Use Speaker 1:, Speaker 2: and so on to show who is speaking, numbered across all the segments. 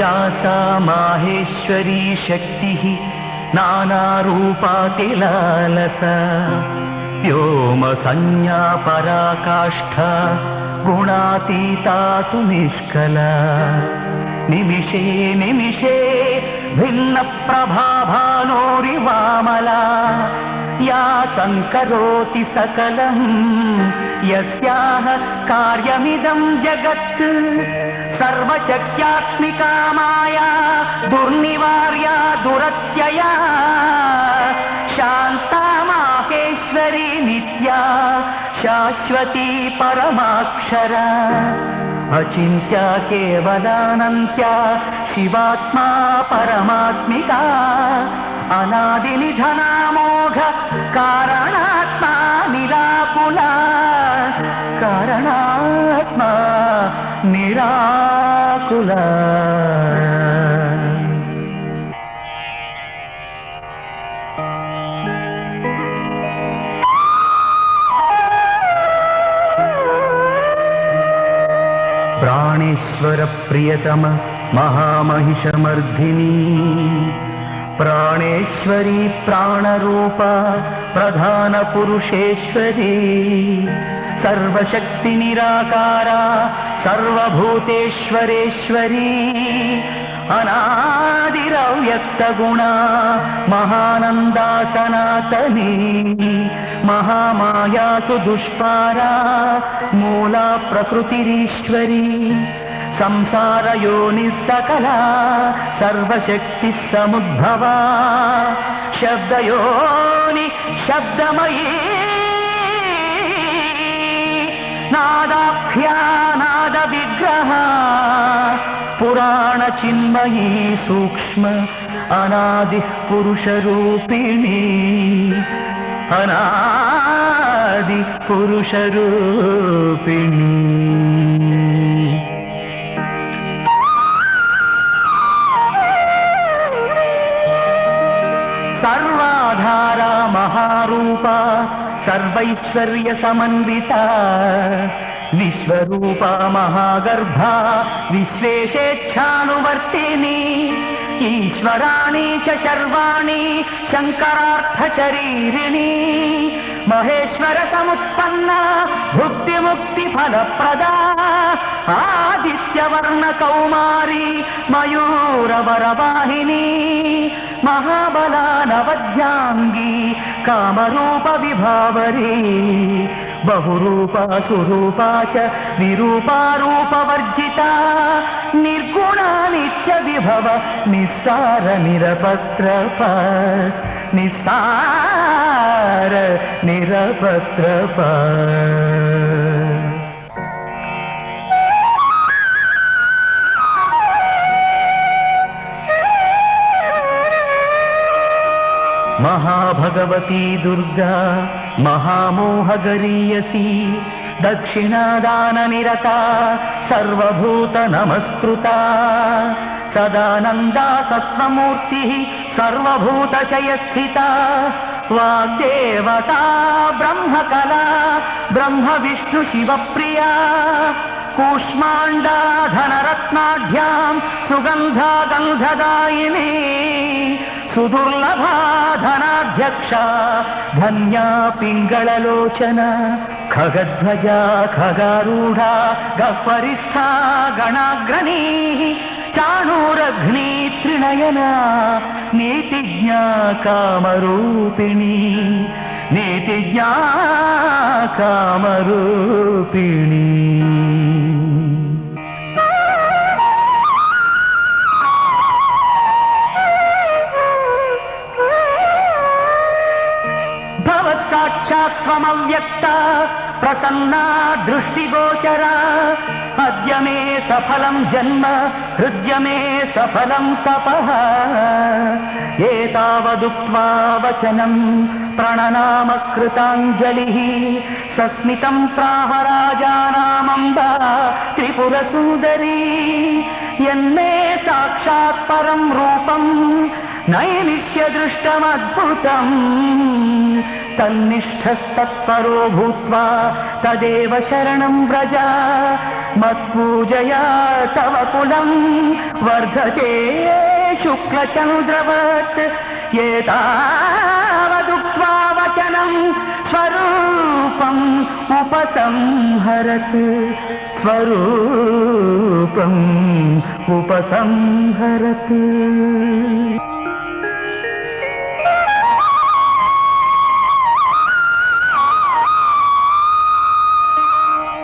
Speaker 1: यासा माहेश्वरी शक्तिः नानारूपातिलालसा व्योम संज्ञा पराकाष्ठा गुणातीता तु निष्कला निमिषे निमिषे भिन्न प्रभाभानोरिवामला या संकरोति सकलं यस्याः कार्यमिदं जगत् सर्वशक्त्यात्मिका माया दुर्निवार्या दुरत्यया शान्ता माहेश्वरी नित्या शाश्वती परमाक्षरा अचिन्त्या केवलानन्त्या शिवात्मा परमात्मिका अनादिनिधनामोघ कारणात्मा निराकुला कारणात्मा निराकुला प्राणेश्वर प्रियतम महामहिषमर्धिनी प्राणेश्वरी प्राणरूपा प्रधान पुरुषेश्वरी सर्वशक्ति निराकारा सर्वभूतेश्वरेश्वरी अनादिरव्यक्तगुणा महानंदा सनातनी महामायासु दुष्पारा मूला प्रकृतिरीश्वरी संसार योनि सकला सर्वशक्ति समुद्भवा शब्दयोनि शब्दमयी नादाख्या नाद विग्रह पुराण चिन्मयी सूक्ष्म अनादि पुरुष रूपिणी अनादि पुरुष रूपिणी सर्वाधारा महारूपा सर्वैश्वर्य समन्विता विश्वरूपा महागर्भा विश्वेशेच्छानुवर्तिनी ईश्वराणि च शर्वाणि शंकरार्थशरीरिणी महेश्वर समुत्पन्ना भुक्ति मुक्ति फलप्रदा आदित्यवर्ण कौमारी मयूरवरवाहिनी महाबला नवध्यांगी कामरूप विभावरी बहुरूपा सुरूपा च निरूपा रूपवर्जिता निर्गुणा नित्य विभव निस्सार निरपत्रप निस्सार निरपत्रप महाभगवती दुर्गा महामोहगरीयसी दक्षिणादान निरता सर्वभूत नमस्कृता सदानंदा सत्वमूर्ति सर्वभूतशय स्थिता वाग्देवता ब्रह्मकला ब्रह्म विष्णु शिवप्रिया कूष्मांडा धनरत्नाढ्यां सुगंधा गंधदायिनी सुदुर्लभा धनाध्यक्षा धन्या पिंगळलोचना खगध्वजा खगारूढा गह्वरिष्ठा गणाग्रणी चाणूरघ्नी त्रिनयना नीतिज्ञा कामरूपिणी नीतिज्ञा कामरूपिणी साक्षात्त्वमव्यक्ता प्रसन्ना दृष्टिगोचरा अद्य मे सफलं जन्म हृद्य मे सफलं तपः एतावदुक्त्वा वचनं प्रणनाम कृताञ्जलिः सस्मितं प्राह राजानामम्बा त्रिपुरसुन्दरी यन्मे साक्षात् परं रूपं నైమిష్యదృష్టమద్భుతం తన్నిష్ఠస్తత్పరో భూత్వా తదేవ శరణం వ్రజ మత్పూజయా తవ కులం వర్ధతే శుక్లచంద్రవత్ ఏతావదుక్త్వా వచనం స్వరూపం ఉపసంహరత్ స్వరూపం ఉపసంహరత్.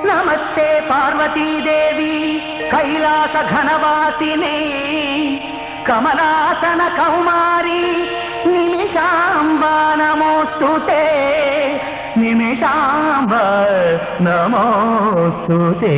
Speaker 1: నమస్తే పార్వతీదేవి కైలాస ఘనవాసినే కమలాసన కౌమారి నిమిషాంబ నమోస్తుతే నిమిషాంబ నమోస్తుతే.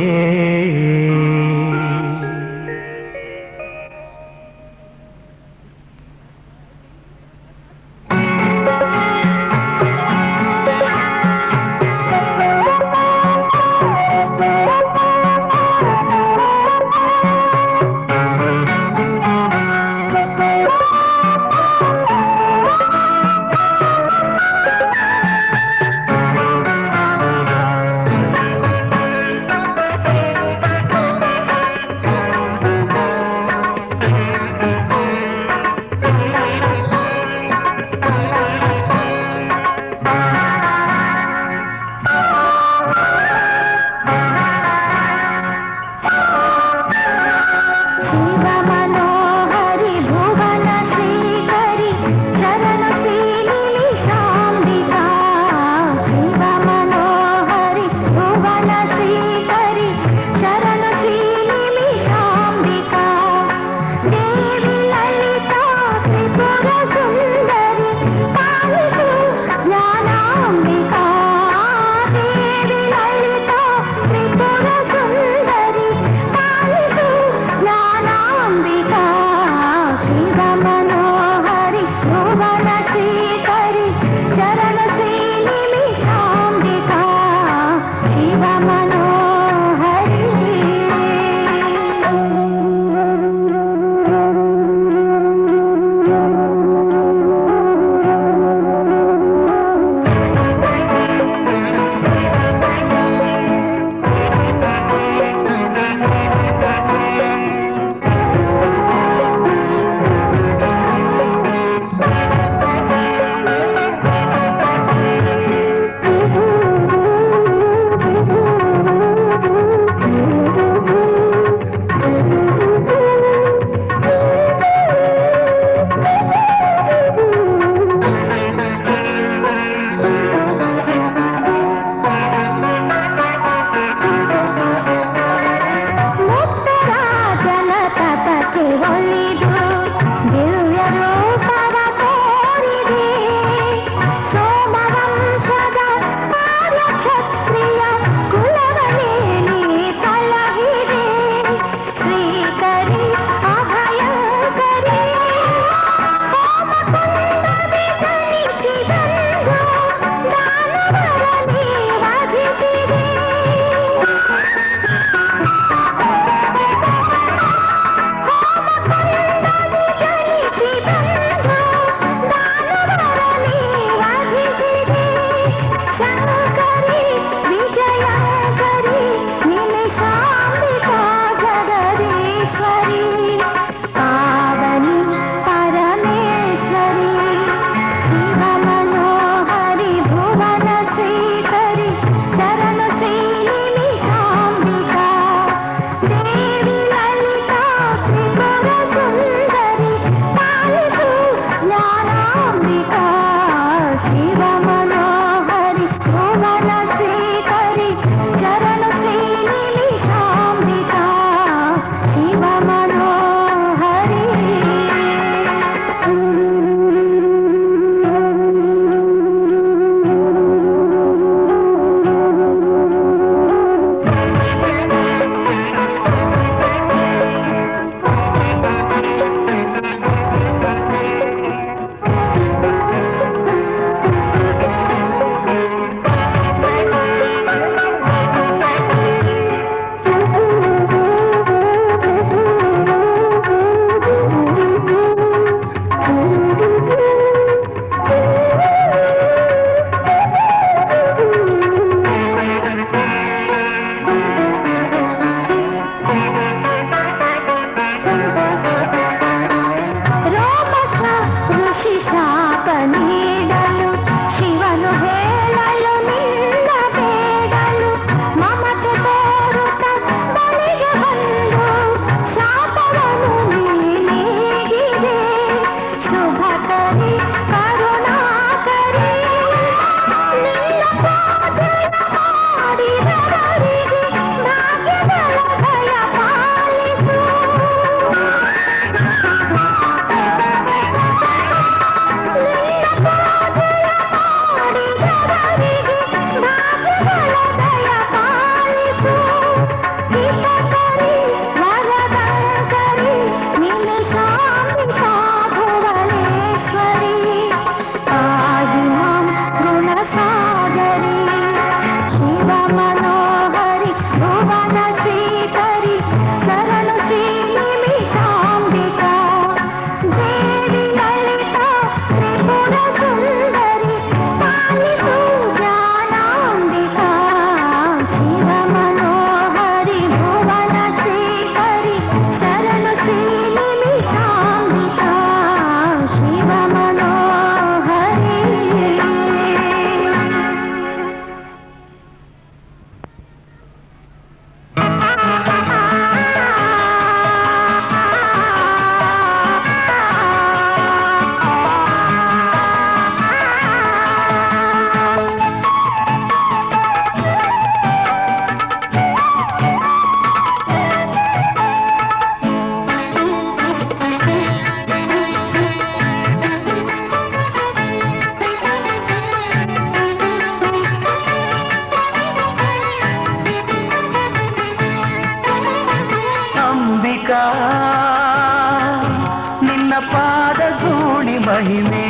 Speaker 1: ನಿನ್ನ ಪಾದ ಧೂಳಿ ಮಹಿಮೆ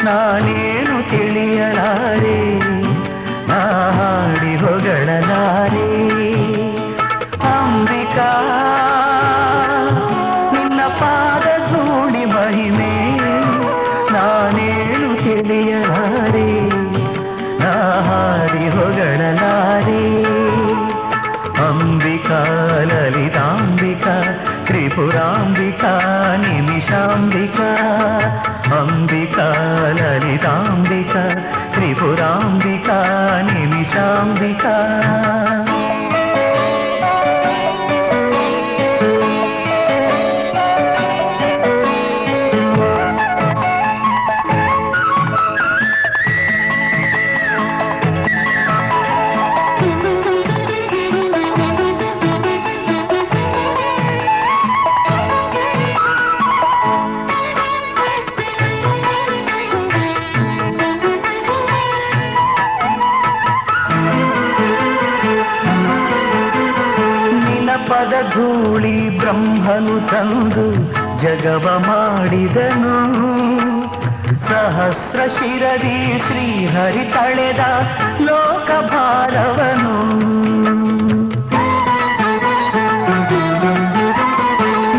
Speaker 1: ನಾನೇನು ತಿಳಿಯಲಾರೆ, ನಾ ಹಾಡಿ ಹೊಗಳಲಾರೆ. ಅಂಬಿಕಾ ನಿನ್ನ ಪಾದ ಧೂಳಿ ಮಹಿಮೆ ನಾನೇನು ತಿಳಿಯಲಾರೆ, ನಾ ಹಾಡಿ ಹೊಗಳಲಾರೆ. ಅಂಬಿಕಾ ಲಲಿತಾಂಬಿಕಾ ತ್ರಿಪುರಾಂಬಿಕಾ ನಿಮಿಷಾಂಬಿಕಾ. ಅಂಬಿಕಾ ಲಲಿತಾಂಬಿಕಾ ತ್ರಿಪುರಾಂಬಿಕಾ ನಿಮಿಷಾಂಬಿಕಾ. ಪದ ಧೂಳಿ ಬ್ರಹ್ಮನು ತಂದು ಜಗವ ಮಾಡಿದನು, ಸಹಸ್ರ ಶಿರದಿ ಶ್ರೀಹರಿ ತಳೆದ ಲೋಕಭಾರವನು.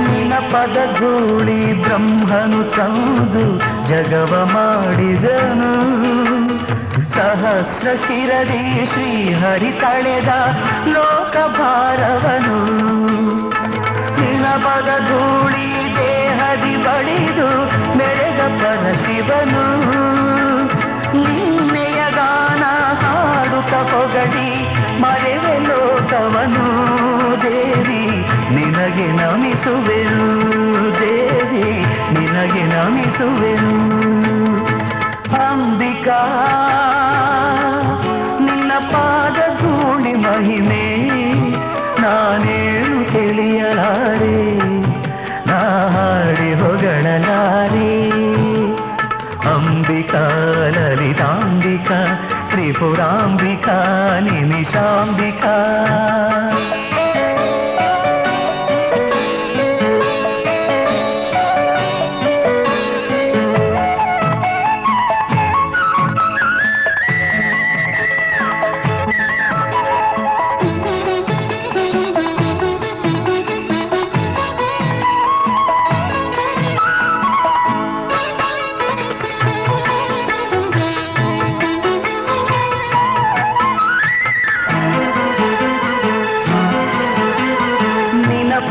Speaker 1: ನಿನ್ನ ಪದ ಧೂಳಿ ಬ್ರಹ್ಮನು ತಂದು ಜಗವ ಮಾಡಿದನು, ಸಹಸ್ರ ಶಿರದಿ ಶ್ರೀಹರಿ ತಳೆದ ಲೋಕಭಾರವನು. ನಿನ್ನ ಪದ ಧೂಳಿ ದೇಹದಿ ಬಳಿದು ಮೆರೆದ ಪರಶಿವನು, ನಿನ್ನೆಯ ಗಾನ ಹಾಡುತ್ತ ಹೊಗಳಿ ಮರೆವೆ ಲೋಕವನು. ದೇವಿ ನಿನಗೆ ನಮಿಸುವೆನು, ದೇವಿ ನಿನಗೆ ನಮಿಸುವೆನು. ಅಂಬಿಕಾ ನಿನ್ನ ಪಾದ ಧೂಳಿ ಮಹಿಮೆ ನಾನೇನು ತಿಳಿಯಲಾರೆ, ನಾ ಹಾಡಿ ಹೊಗಳಲಾರೆ. ಅಂಬಿಕಾ ಲಲಿತಾಂಬಿಕಾ ತ್ರಿಪುರಾಂಬಿಕಾ ನಿಮಿಷಾಂಬಿಕಾ.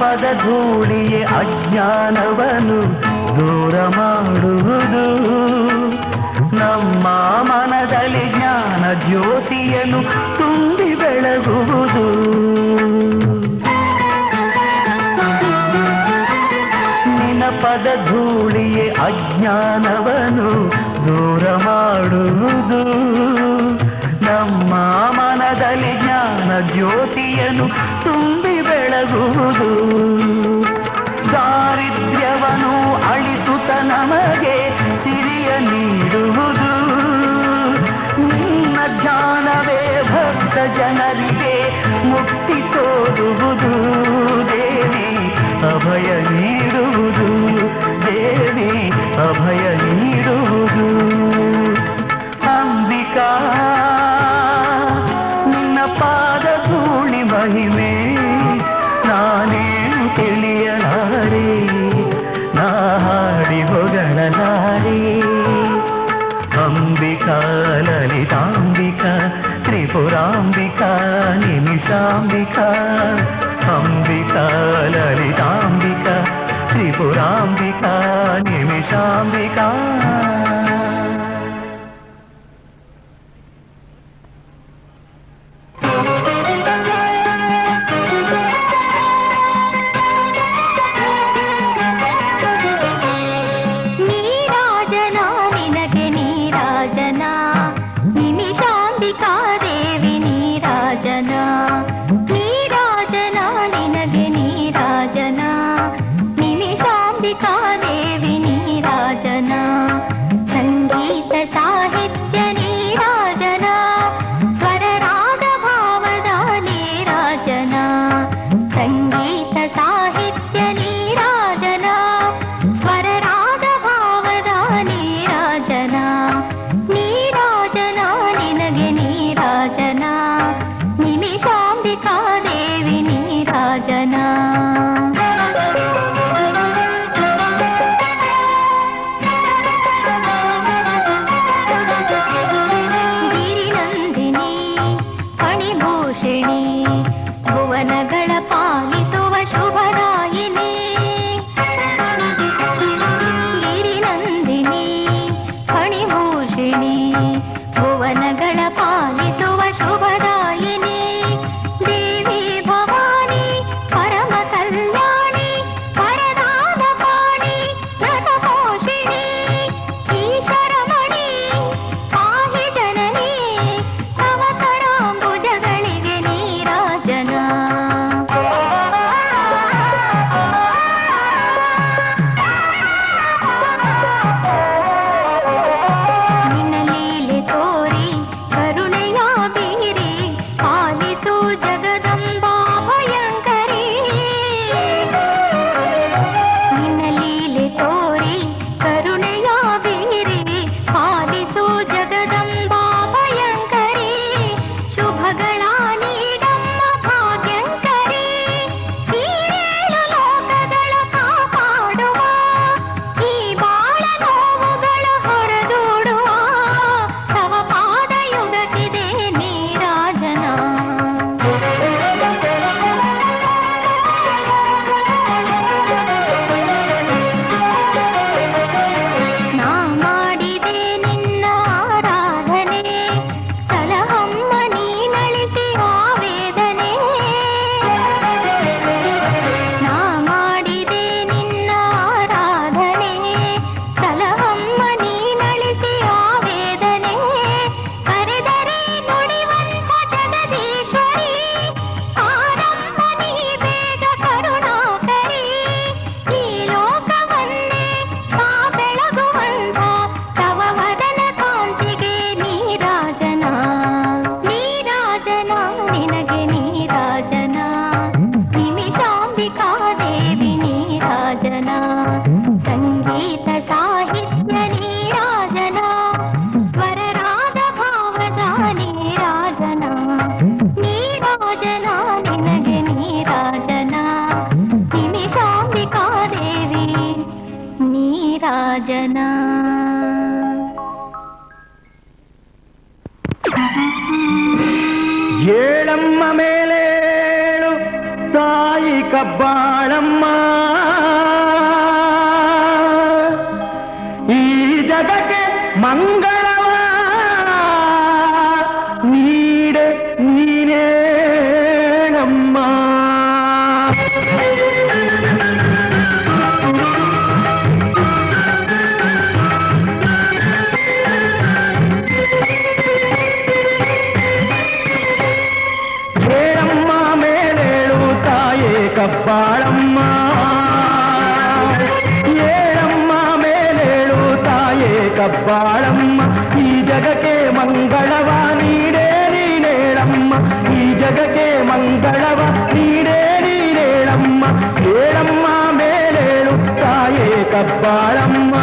Speaker 1: ಪದ ಧೂಳಿಯೇ ಅಜ್ಞಾನವನು ದೂರ ಮಾಡುವುದು, ನಮ್ಮ ಮನದಲ್ಲಿ ಜ್ಞಾನ ಜ್ಯೋತಿಯನ್ನು ತುಂಬಿ ಬೆಳಗುವುದು. ನಿನ್ನ ಪದ ಧೂಳಿಯೇ ಅಜ್ಞಾನವನು ದೂರ ಮಾಡುವುದು, ನಮ್ಮ ಮನದಲ್ಲಿ ಜ್ಞಾನ ಜ್ಯೋತಿಯನ್ನು ತುಂಬಿ ಬೆಳಗುವುದು. ದಾರಿದ್ರ್ಯವನ್ನು ಅಳಿಸುತ್ತ ನಮಗೆ ಸಿರಿಯ ನೀಡುವುದು, ನಿನ್ನ ಧ್ಯಾನವೇ ಭಕ್ತ ಜನರಿಗೆ ಮುಕ್ತಿ ತೋರುವುದು. ದೇವಿ ಅಭಯ ನೀಡುವುದು, ದೇವಿ ಅಭಯ ನೀಡುವುದು. ಅಂಬಿಕಾ ನಿನ್ನ ಪಾದ ಧೂಳಿ ಮಹಿಮೆ ನಾನೇನು ತಿಳಿಯಲಾರೆ, ನಾ ಹಾಡಿ ಹೊಗಳಲಾರೆ. ಅಂಬಿಕಾ ಲಲಿತಾಂಬಿಕಾ ತ್ರಿಪುರಾಂಬಿಕಾ ನಿಮಿಷಾಂಬಿಕಾ. ಅಂಬಿಕಾ ಲಲಿತಾಂಬಿಕಾ ತ್ರಿಪುರಾಂಬಿಕಾ ನಿಮಿಷಾಂಬಿಕಾ.
Speaker 2: ದೇವಿ ನೀರಾಜನಾ. ಜಗದಂಬಾ ಭಯಂಕರಿ ನಿನ್ನ ಲೀಲೆ ತೋರಿ ಕರುಣೆಯ ಬೀರಿ ಪಾಲಿಸು ಜಗದಂಬಾ ಭಯಂಕರಿ ಶುಭಗಳ ನೀಡಮ್ಮ ಭಾಗ್ಯಂಕರಿ ಏಳು ಲೋಕಗಳ ಕಾಪಾಡುವ ಈ ಬಾಳ ನೋವುಗಳ ಹೊರದೂಡುವ ತವ ಪಾದ ಯುಗತಿದೆ ನೀರಾಜನ ನಾ ಮಾಡಿದೆ ನಿನ್ನ ಆರಾಧನೆ ಸಲಹಮ್ಮ ನೀನಳಿಸಿ ಆವೇದನೆ ನಾ ಮಾಡಿದೆ ನಿನ್ನ ಆರಾಧನೆ ಸಲಹಮ್ಮ ನೀನಳಿಸಿ ಆವೇದನೆ ಕರೆದರೆ ನುಡಿವಂತ ಜಗದೀಶ್ವರಿ ಆರಂಭ ನೀ ಬೇಗ ಕರುಣಾಕರಿ ಈ ಲೋಕವನ್ನೇ ತಾ ಬೆಳಗುವಂತ ತವ ವದನ ಕಾಂತಿಗೆ ನೀರಾಜನ ನೀರಾಜನ ನಿನಗೆ ನೀರಾಜನ ನಿಮಿಷಾಂಬಿಕಾ ದೇವಿ ನೀರಾಜನ ಸಂಗೀತ ಸಾಹಿತ್ಯ ನೀರಾಜನ ಸ್ವರರಾಗ ಭಾವದ ನೀರಾಜನ ನೀರಾಜನ ನಿನಗೆ ನೀರಾಜನ ನಿಮಿಷಾಂಬಿಕಾ ದೇವಿ ನೀರಾಜನ
Speaker 1: ಏಳಮ್ಮ ಮೇಲೇಳು ತಾಯಿ ಕಬ್ಬಾಳಮ್ಮ ಈ ಜಗಕ್ಕೆ ಮಂಗಳವ ನೀಡೆ ನೀನೇಳಮ್ಮ ಏಳಮ್ಮ ಮೇಲೇಳು ತಾಯೇ ಕಬ್ಬಾಳಮ್ಮ ಏಳಮ್ಮ ಮೇಲೇಳು ತಾಯೇ ಕಬ್ಬಾಳಮ್ಮ ಈ ಜಗಕ್ಕೆ ಮಂಗಳವ ನೀಡೇ ನೀನೇಳಮ್ಮ ಈ ಜಗಕ್ಕೆ ಮಂಗಳವ ನೀಡೇ ನೀನೇಳಮ್ಮ ಏಳಮ್ಮ ಮೇಲೇಳು ತಾಯೇ ಕಬ್ಬಾಳಮ್ಮ